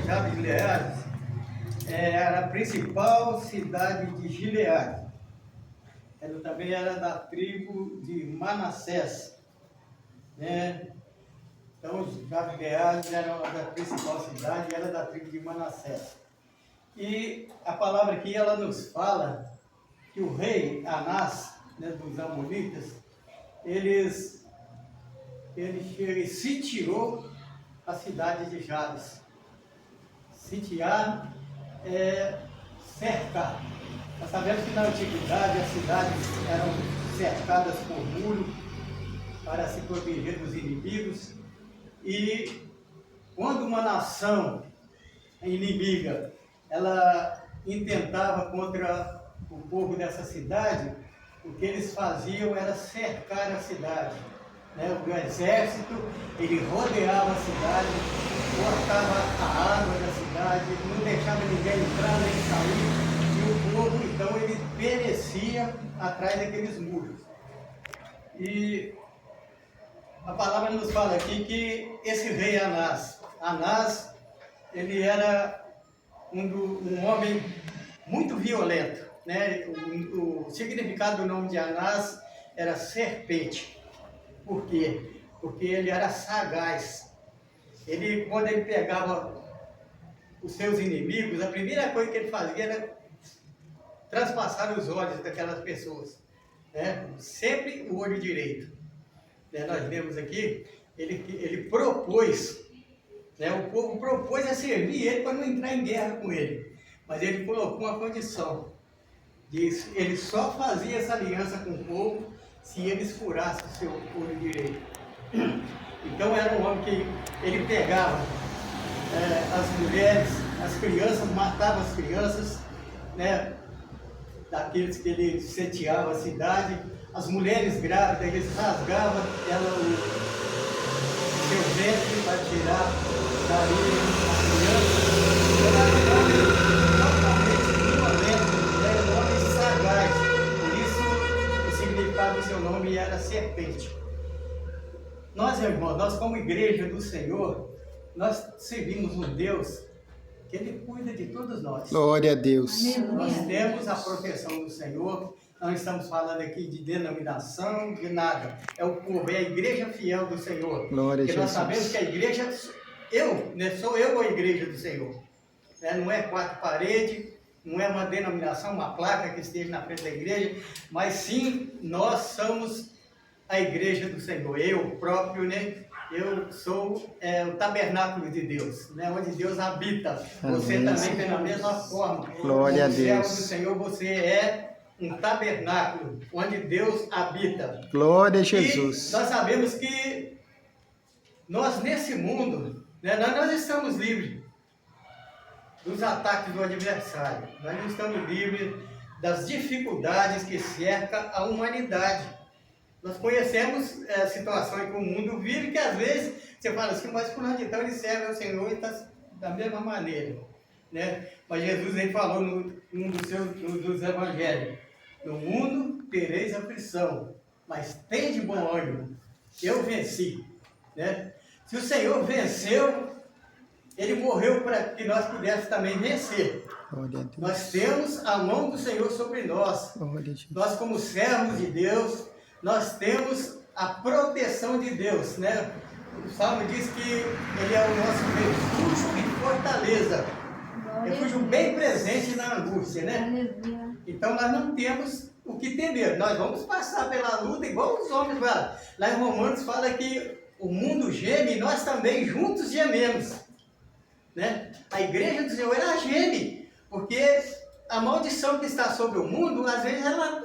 Jabes de Gileade era a principal cidade de Gileade. Ela também era da tribo de Manassés, né? Então, Jabes de Gileade era uma da principal cidade e era da tribo de Manassés. E a palavra aqui, ela nos fala que o rei Anás, né, dos Amonitas, ele sitiou a cidade de Jabes. Sitiar é cercar. Nós sabemos que na antiguidade as cidades eram cercadas por muro para se proteger dos inimigos, e quando uma nação inimiga ela intentava contra o povo dessa cidade, o que eles faziam era cercar a cidade, né? O exército, ele rodeava a cidade, cortava a água da cidade, não deixava ninguém entrar nem sair, e o povo então ele perecia atrás daqueles muros. E a palavra nos fala aqui que esse rei Anás, ele era um homem muito violento, né? O significado do nome de Anás era serpente. Por quê? Porque ele era sagaz. Quando ele pegava os seus inimigos, a primeira coisa que ele fazia era transpassar os olhos daquelas pessoas, né? Sempre o olho direito. Nós vemos aqui, ele propôs, né? O povo propôs a servir ele para não entrar em guerra com ele, mas ele colocou uma condição: ele só fazia essa aliança com o povo se eles furassem o seu olho direito. Então era um homem que ele pegava as mulheres, as crianças, matava as crianças, né, daqueles que ele sitiava a cidade. As mulheres grávidas, eles rasgavam o seu ventre para tirar dali a criança. Era um homem totalmente violento, era um homem sagaz. Por isso o significado do seu nome era serpente. Nós, irmãos, nós como igreja do Senhor, nós servimos um Deus que Ele cuida de todos nós. Glória a Deus. Nós temos a proteção do Senhor. Não estamos falando aqui de denominação, de nada. É o povo, é a igreja fiel do Senhor. Glória a Jesus. Porque nós sabemos que a igreja, sou eu a igreja do Senhor. Não é quatro paredes, não é uma denominação, uma placa que esteja na frente da igreja, mas sim, nós somos a igreja do Senhor. Eu próprio, né? Eu sou o tabernáculo de Deus, né? Onde Deus habita. Você também tem a mesma forma. Glória a Deus. No céu do Senhor você é um tabernáculo onde Deus habita. Glória a Jesus. E nós sabemos que nós nesse mundo, né, nós estamos livres dos ataques do adversário. Nós não estamos livres das dificuldades que cercam a humanidade. Nós conhecemos situações que o mundo vive, que às vezes você fala assim, mas por onde então ele serve ao Senhor e está da mesma maneira, né? Mas Jesus ele falou num dos evangelhos: no mundo tereis aflição, mas tende bom ânimo, eu venci, né? Se o Senhor venceu, Ele morreu para que nós pudéssemos também vencer. Nós temos a mão do Senhor sobre nós. Nós como servos de Deus, nós temos a proteção de Deus, né? O Salmo diz que Ele é o nosso refúgio e fortaleza. Refúgio bem presente na angústia, né? Então nós não temos o que temer. Nós vamos passar pela luta igual os homens lá. Lá em Romanos fala que o mundo geme e nós também juntos gememos, né? A igreja do Senhor, ela geme, porque a maldição que está sobre o mundo, às vezes ela,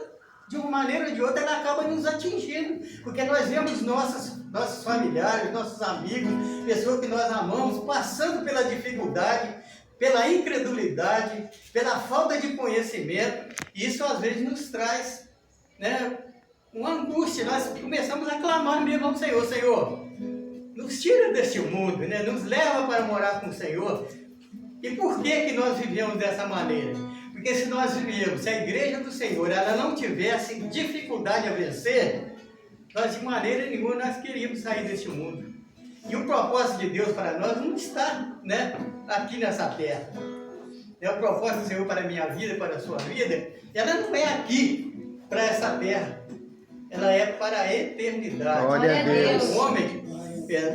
de uma maneira ou de outra, ela acaba nos atingindo, porque nós vemos nossos familiares, nossos amigos, pessoas que nós amamos, passando pela dificuldade, pela incredulidade, pela falta de conhecimento. E isso às vezes nos traz, né, uma angústia. Nós começamos a clamar mesmo ao Senhor: Senhor, nos tira deste mundo, né? Nos leva para morar com o Senhor. E por que nós vivemos dessa maneira? Porque se nós vivemos, se a igreja do Senhor ela não tivesse dificuldade a vencer, nós de maneira nenhuma nós queríamos sair deste mundo. E o propósito de Deus para nós não está, né, aqui nessa terra. O propósito do Senhor para a minha vida, para a sua vida, ela não é aqui, para essa terra. Ela é para a eternidade. Glória a Deus. O homem,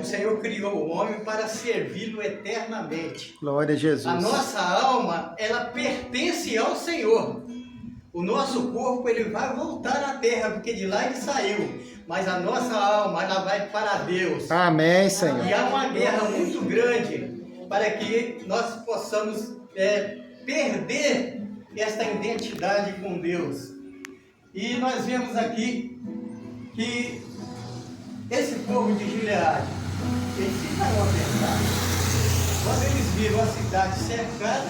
o Senhor criou o homem para servi-lo eternamente. Glória a Jesus. A nossa alma, ela pertence ao Senhor. O nosso corpo, ele vai voltar à terra, porque de lá ele saiu. Mas a nossa alma, ela vai para Deus. Amém, Senhor. E há uma guerra muito grande para que nós possamos perder esta identidade com Deus. E nós vemos aqui que esse povo de Gileade, eles ficaram a pensar. Quando eles viram a cidade cercada,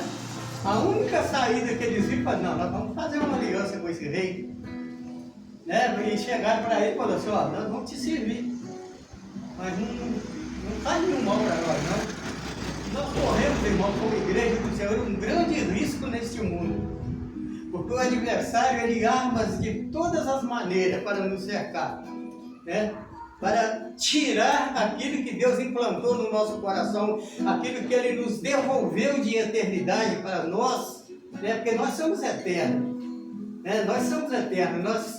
a única saída que eles viram foi: não, nós vamos fazer uma aliança com esse rei. Né? E chegaram para ele e falaram assim: ó, nós vamos te servir, mas não faz nenhum mal para nós, não. Nós corremos, irmão, como igreja do Senhor, um grande risco neste mundo. Porque o adversário, ele armas de todas as maneiras para nos cercar, né? Para tirar aquilo que Deus implantou no nosso coração, aquilo que Ele nos devolveu de eternidade para nós, né? Porque nós somos eternos. Nós somos eternos,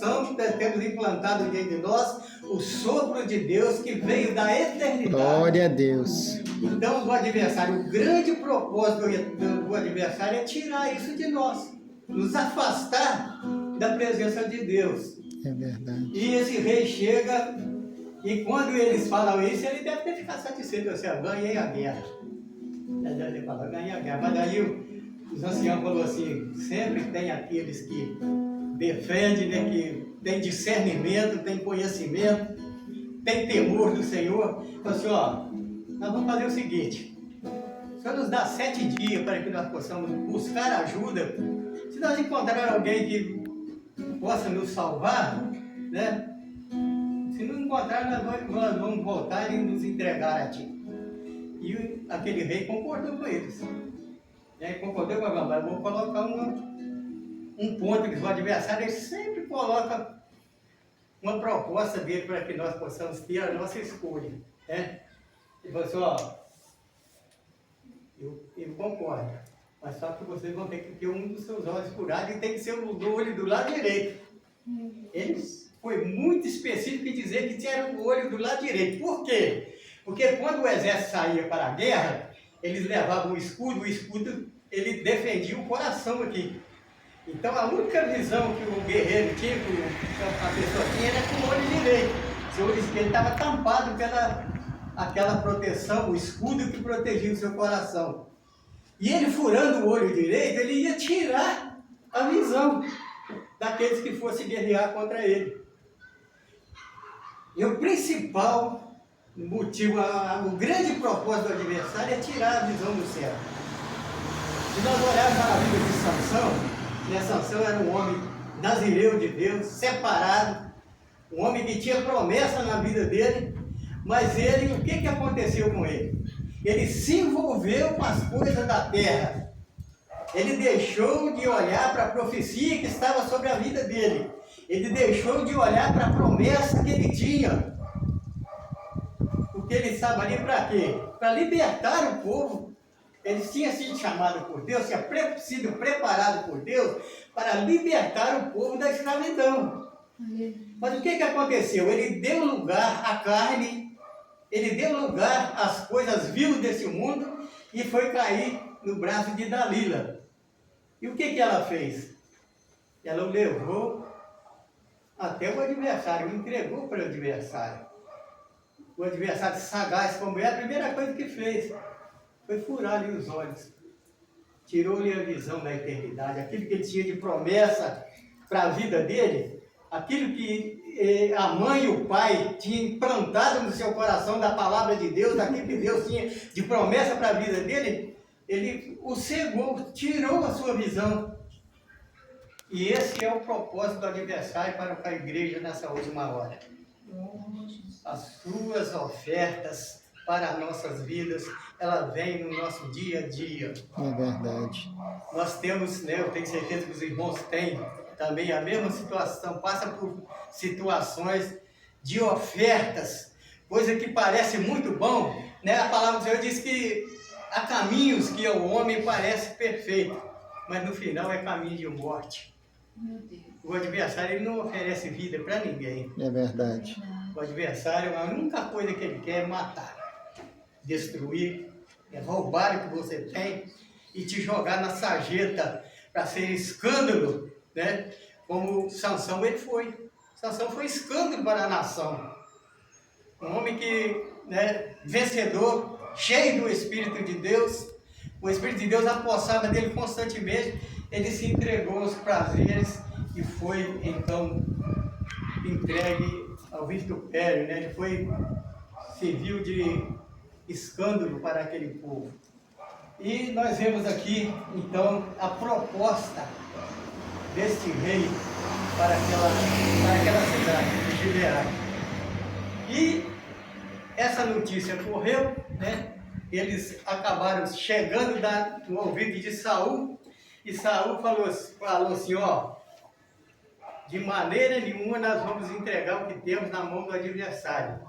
temos implantado dentro de nós o sopro de Deus que veio da eternidade. Glória a Deus. Então o adversário, o grande propósito do adversário é tirar isso de nós, nos afastar da presença de Deus. É verdade. E esse rei chega, e quando eles falam isso, ele deve ter ficado satisfeito, assim: ganhei a guerra. Ele deve ter falado: ganhei a guerra. Mas daí os anciãos falaram assim: sempre tem aqueles que defendem, né, que tem discernimento, tem conhecimento, tem temor do Senhor. Falaram assim: ó, nós vamos fazer o seguinte: o Senhor nos dá 7 dias para que nós possamos buscar ajuda. Se nós encontrar alguém que possa nos salvar, né? Se não encontrar, nós vamos voltar e nos entregar a ti. E aquele rei concordou com eles. Concordou com a Gambara. Vou colocar um ponto que o adversário ele sempre coloca uma proposta dele para que nós possamos ter a nossa escolha. Né? Ele falou assim: ó, eu concordo, mas só que vocês vão ter que ter um dos seus olhos curados e tem que ser o olho do lado direito. Ele foi muito específico em dizer que era o olho do lado direito. Por quê? Porque quando o exército saía para a guerra, eles levavam o escudo ele defendia o coração aqui. Então a única visão que o guerreiro tinha, que a pessoa tinha, era com o olho direito. Seu olho esquerdo estava tampado pela aquela proteção, o escudo que protegia o seu coração. E ele furando o olho direito, ele ia tirar a visão daqueles que fossem guerrear contra ele. E o principal motivo, o grande propósito do adversário é tirar a visão do céu. Se nós olharmos para a vida de Sansão, Sansão era um homem nazireu de Deus, separado, um homem que tinha promessa na vida dele, mas o que aconteceu com ele? Ele se envolveu com as coisas da terra. Ele deixou de olhar para a profecia que estava sobre a vida dele. Ele deixou de olhar para a promessa que ele tinha. Porque ele estava ali para quê? Para libertar o povo. Ele tinha sido chamado por Deus, tinha sido preparado por Deus para libertar o povo da escravidão. Mas o que aconteceu? Ele deu lugar à carne, ele deu lugar às coisas vivas desse mundo e foi cair no braço de Dalila. E o que ela fez? Ela o levou até o adversário, entregou para o adversário. O adversário sagaz como é, a primeira coisa que fez foi furar-lhe os olhos. Tirou-lhe a visão da eternidade, aquilo que ele tinha de promessa para a vida dele, aquilo que a mãe e o pai tinham implantado no seu coração da palavra de Deus, daquilo que Deus tinha de promessa para a vida dele, ele o cegou, tirou a sua visão. E esse é o propósito do adversário para a igreja nessa última hora. As suas ofertas para as nossas vidas, ela vem no nosso dia a dia. É verdade. Nós temos, eu tenho certeza que os irmãos têm também a mesma situação, passa por situações de ofertas, coisa que parece muito bom, né? A palavra do Senhor diz que há caminhos que ao homem parece perfeito, mas no final é caminho de morte. Meu Deus. O adversário ele não oferece vida para ninguém. É verdade. O adversário, a única coisa que ele quer é matar, destruir, é roubar o que você tem e te jogar na sarjeta para ser escândalo, né? Como Sansão ele foi. Sansão foi escândalo para a nação. Um homem que, né, vencedor, cheio do Espírito de Deus, o Espírito de Deus apossava dele constantemente, ele se entregou aos prazeres e foi então entregue ao vitupério, né? Ele foi, serviu de escândalo para aquele povo. E nós vemos aqui, então, a proposta deste rei para aquela cidade de Gileade. E essa notícia correu, né? Eles acabaram chegando no ouvido de Saul, e Saul falou assim, ó, de maneira nenhuma nós vamos entregar o que temos na mão do adversário.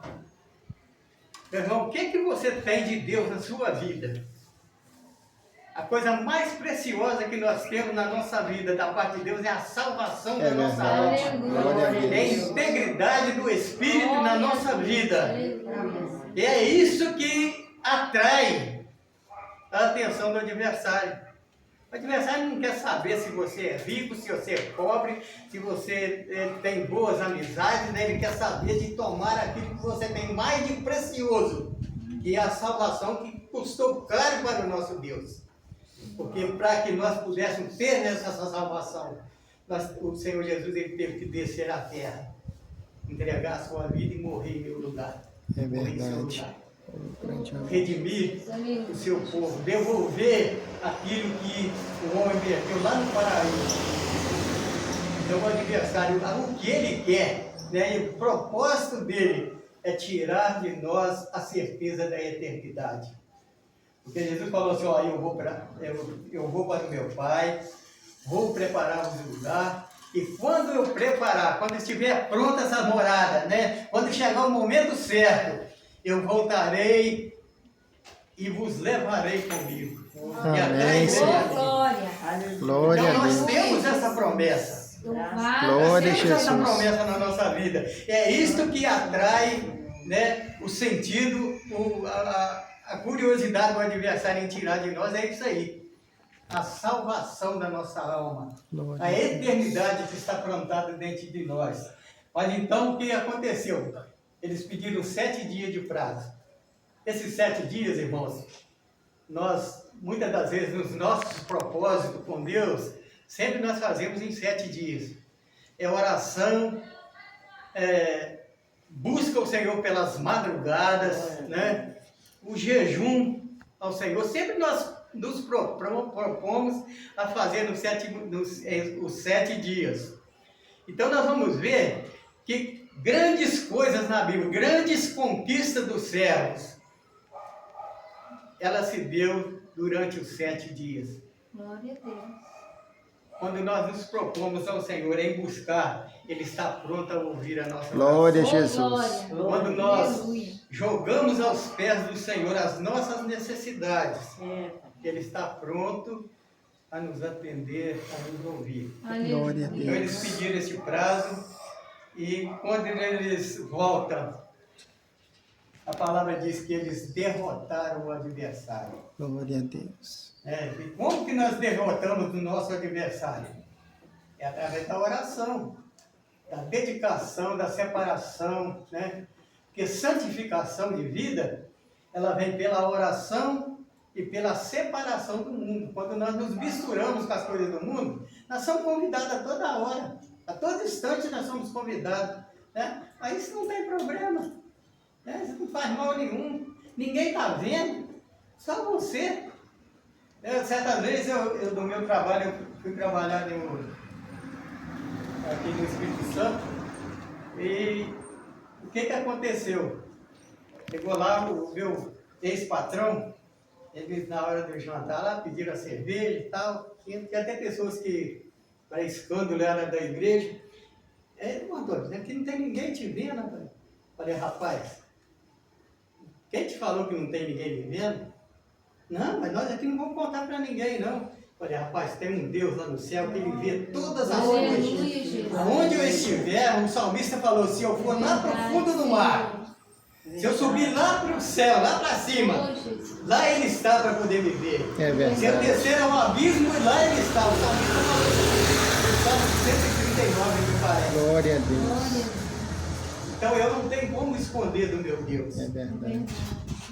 Meu irmão, o que você tem de Deus na sua vida? A coisa mais preciosa que nós temos na nossa vida, da parte de Deus, é a salvação da nossa alma. É a integridade do Espírito na nossa vida. E é isso que atrai a atenção do adversário. O adversário não quer saber se você é rico, se você é pobre, se você tem boas amizades, né? Ele quer saber de tomar aquilo que você tem mais de precioso, que é a salvação que custou caro para o nosso Deus. Porque para que nós pudéssemos ter essa salvação, o Senhor Jesus ele teve que descer à terra, entregar a sua vida e morrer em meu lugar. É verdade. Redimir o seu povo, devolver aquilo que o homem perdeu lá no paraíso. Então o adversário, o que ele quer, né, e o propósito dele é tirar de nós a certeza da eternidade. Porque Jesus falou assim, ó, eu vou para o meu Pai, vou preparar um lugar, e quando eu preparar, quando estiver pronta essa morada, né, quando chegar o momento certo, eu voltarei e vos levarei comigo. Amém, Senhor. Glória. Glória Então a nós Deus. temos essa promessa. Glória a Nós temos essa Jesus. promessa na nossa vida. É isto que atrai, né, o sentido, a curiosidade do adversário em tirar de nós, é isso aí. A salvação da nossa alma. Glória A a Deus. eternidade que está plantada dentro de nós. Mas então o que aconteceu? Eles pediram 7 dias de prazo. Esses 7 dias, irmãos, nós, muitas das vezes, nos nossos propósitos com Deus, sempre nós fazemos em 7 dias. É oração, busca o Senhor pelas madrugadas, né? O jejum ao Senhor. Sempre nós nos propomos a fazer os 7 dias. Então nós vamos ver que grandes coisas na Bíblia, grandes conquistas dos servos, ela se deu durante os 7 dias. Glória a Deus. Quando nós nos propomos ao Senhor em buscar, Ele está pronto a ouvir a nossa Glória a oração. Jesus. Quando nós Aleluia. jogamos aos pés do Senhor as nossas necessidades, Ele está pronto a nos atender, a nos ouvir. Glória a Então eles Deus. pediram esse prazo e quando eles voltam, a palavra diz que eles derrotaram o adversário. Glória a Deus. E como que nós derrotamos o nosso adversário? É através da oração, da dedicação, da separação, né? Porque santificação de vida, ela vem pela oração e pela separação do mundo. Quando nós nos misturamos com as coisas do mundo, nós somos convidados a toda hora, a todo instante nós somos convidados, né? Aí isso não tem problema, né? Isso não faz mal nenhum, ninguém está vendo, só você. Certa vez, eu do meu trabalho, eu fui trabalhar aqui no Espírito Santo, e o que aconteceu? Chegou lá o meu ex-patrão, eles na hora do jantar lá pediram a cerveja e tal, tinha até pessoas que, para escândalo, era da igreja. Antônio, aqui não tem ninguém te vendo, rapaz. Falei, rapaz, Quem te falou que não tem ninguém vivendo? Não, mas nós aqui não vamos contar para ninguém, não. Olha, rapaz, tem um Deus lá no céu que ele vê todas as Aleluia, coisas. Jesus. Aonde eu estiver, o salmista falou, se eu for lá para o fundo do mar, se eu subir lá para o céu, lá para cima, lá ele está para poder me ver. É Se eu verdade. descer ao abismo, lá ele está. O salmista falou isso. O Salmo 139, me parece. Glória a Deus. Glória a Deus. Então eu não tenho como esconder do meu Deus. É verdade.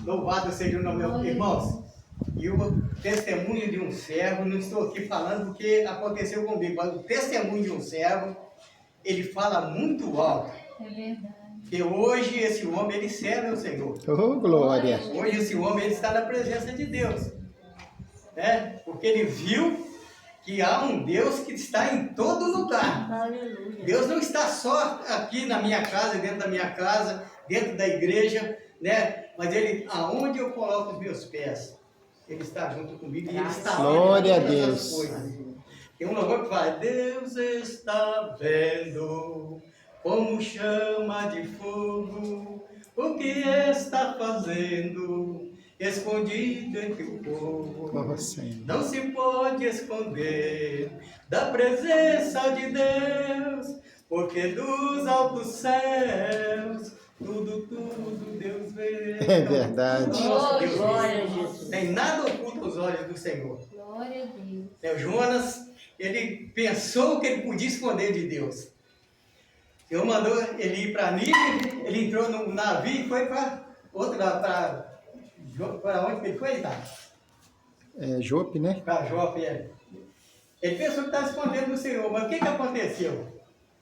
Louvado seja o nome do meu irmãos. E o testemunho de um servo, não estou aqui falando porque aconteceu comigo, mas o testemunho de um servo, ele fala muito alto. É verdade. Porque hoje esse homem, ele serve ao Senhor. Oh, glória. Hoje esse homem, ele está na presença de Deus. Né? Porque ele viu que há um Deus que está em todo lugar. Aleluia. Deus não está só aqui na minha casa, dentro da minha casa, dentro da igreja, né? Mas ele, aonde eu coloco os meus pés, ele está junto comigo e ele está Glória a vendo todas Deus. as coisas. Tem um louvor que fala, Deus está vendo como chama de fogo, o que está fazendo, escondido entre o povo. Oh, Senhor. Não se pode esconder da presença de Deus, porque dos altos céus, tudo Deus vê. É verdade. Nosso Deus Glória a vê. Jesus. Tem nada oculto aos olhos do Senhor. Glória a Deus. O Jonas, ele pensou que ele podia esconder de Deus. O Senhor mandou ele ir para Nínive, ele entrou no navio e foi para onde que ele foi, tá? É Jope, né? Para Jope, é. Ele pensou que estava escondendo do Senhor, mas o que aconteceu?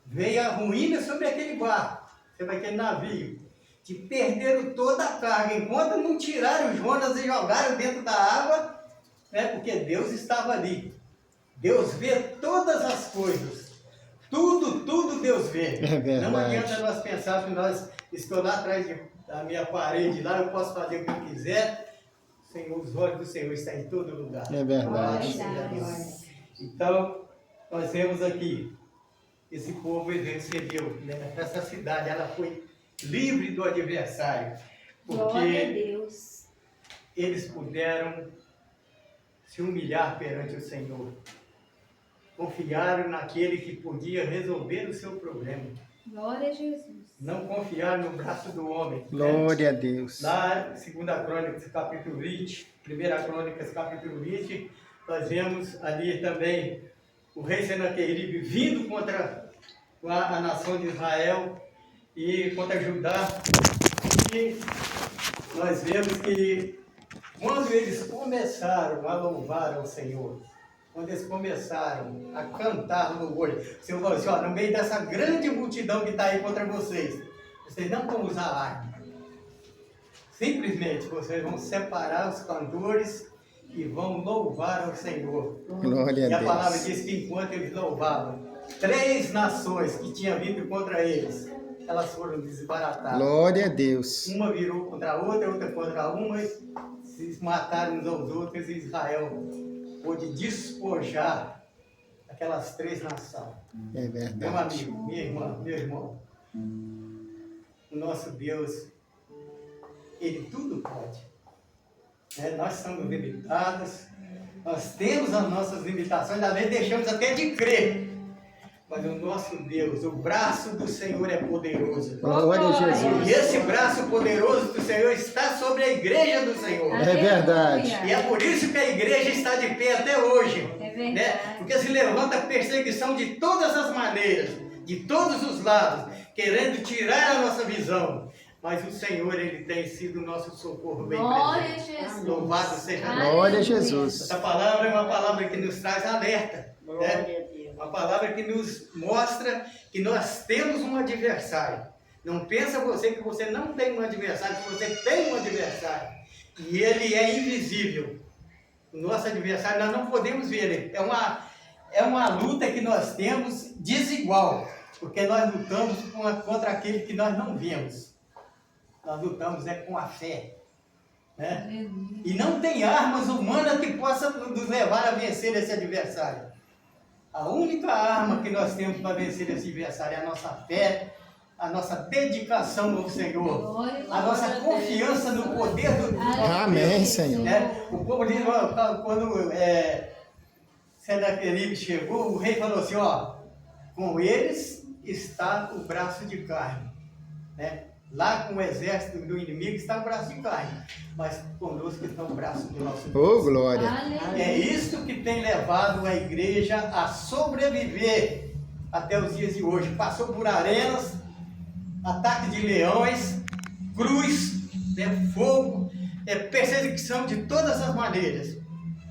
Veio a ruína sobre aquele barco, sobre aquele navio, que perderam toda a carga, enquanto não tiraram Jonas e jogaram dentro da água, né, porque Deus estava ali. Deus vê todas as coisas. Tudo Deus vê. É verdade. Não adianta nós pensarmos que nós estou lá atrás da minha parede, lá eu posso fazer o que eu quiser. Senhor, os olhos do Senhor estão em todo lugar. É verdade. Então, nós vemos aqui, esse povo recebeu, né? Essa cidade, ela foi livre do adversário, Glória a porque Deus. eles puderam se humilhar perante o Senhor. Confiaram naquele que podia resolver o seu problema. Glória a Jesus. Não confiaram no braço do homem. né? Glória a Deus. Lá, 2 Crônicas, capítulo 20, 1 Crônicas, capítulo 20, nós vemos ali também o rei Senaqueribe vindo contra a nação de Israel e contra Judá. E nós vemos que quando eles começaram a louvar ao Senhor, quando eles começaram a cantar louvor, o Senhor falou assim, ó, no meio dessa grande multidão que está aí contra vocês não vão usar arma. Simplesmente vocês vão separar os cantores e vão louvar ao Senhor. Glória E a a palavra Deus. diz que enquanto eles louvavam, 3 nações que tinham vindo contra eles, elas foram desbaratadas. Glória a Deus. Uma virou contra a outra, outra contra uma, e se mataram uns aos outros, e Israel pôde despojar aquelas 3 nações. É Meu verdade. amigo, minha irmã, meu irmão, o nosso Deus, Ele tudo pode. Nós somos limitados, nós temos as nossas limitações, às vezes deixamos até de crer. Mas o nosso Deus, o braço do Senhor é poderoso. Glória a Jesus. E esse braço poderoso do Senhor está sobre a igreja do Senhor. É verdade. E é por isso que a igreja está de pé até hoje. É verdade. Né? Porque se levanta perseguição de todas as maneiras, de todos os lados, querendo tirar a nossa visão. Mas o Senhor, Ele tem sido o nosso socorro bem Glória a presente. Jesus. Louvado seja Deus. Glória a Jesus. Essa palavra é uma palavra que nos traz alerta. Né? Uma palavra que nos mostra que nós temos um adversário. Não pensa você que você não tem um adversário, que você tem um adversário. E ele é invisível. O nosso adversário, nós não podemos ver ele. É uma luta que nós temos desigual. Porque nós lutamos contra aquele que nós não vemos. Nós lutamos com a fé. Né? E não tem armas humanas que possam nos levar a vencer esse adversário. A única arma que nós temos para vencer esse adversário é a nossa fé a nossa dedicação ao Senhor, Glória, a nossa confiança no poder do Amém, Senhor. né? O povo diz, quando Senaqueribe chegou, o rei falou assim, ó, com eles está o braço de carne, né? Lá com o exército do inimigo está o braço de carne, mas conosco está o braço do nosso Deus. Oh, glória. aleluia. É isto que tem levado a igreja a sobreviver até os dias de hoje. Passou por arenas, ataque de leões, cruz, fogo, perseguição de todas as maneiras.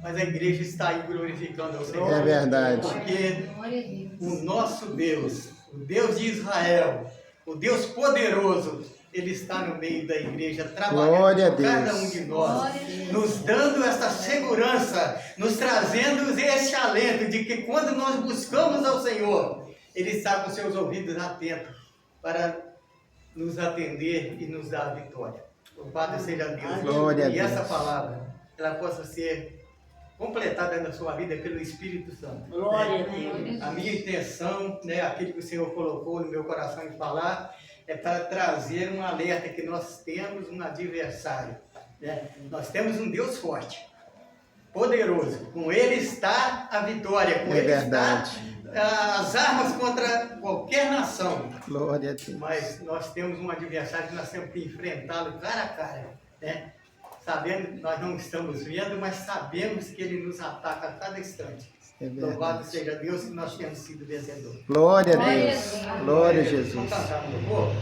Mas a igreja está aí glorificando ao Senhor. É verdade. Porque Glória a Deus. o nosso Deus, o Deus de Israel, o Deus poderoso, Ele está no meio da igreja, Glória a trabalhando com cada Deus. um de nós, Glória a Deus. nos dando essa segurança, nos trazendo esse alento de que quando nós buscamos ao Senhor, Ele está com seus ouvidos atentos para nos atender e nos dar a vitória. Louvado seja Deus. Glória a E essa Deus. palavra, ela possa ser completada na sua vida pelo Espírito Santo. Glória a Glória Deus. a A minha intenção, né, aquilo que o Senhor colocou no meu coração de falar, é para trazer um alerta que nós temos um adversário. Né? Nós temos um Deus forte, poderoso. Com Ele está a vitória. Com É Ele verdade. está as armas contra qualquer nação. Glória a Deus. Mas nós temos um adversário que nós temos que enfrentá-lo cara a cara. Né? Sabendo, nós não estamos vendo, mas sabemos que Ele nos ataca a cada instante. É Louvado verdade. seja Deus que nós temos sido vencedores. Glória a Glória a Deus. Deus. Glória a Vamos Jesus. cantar um louvor?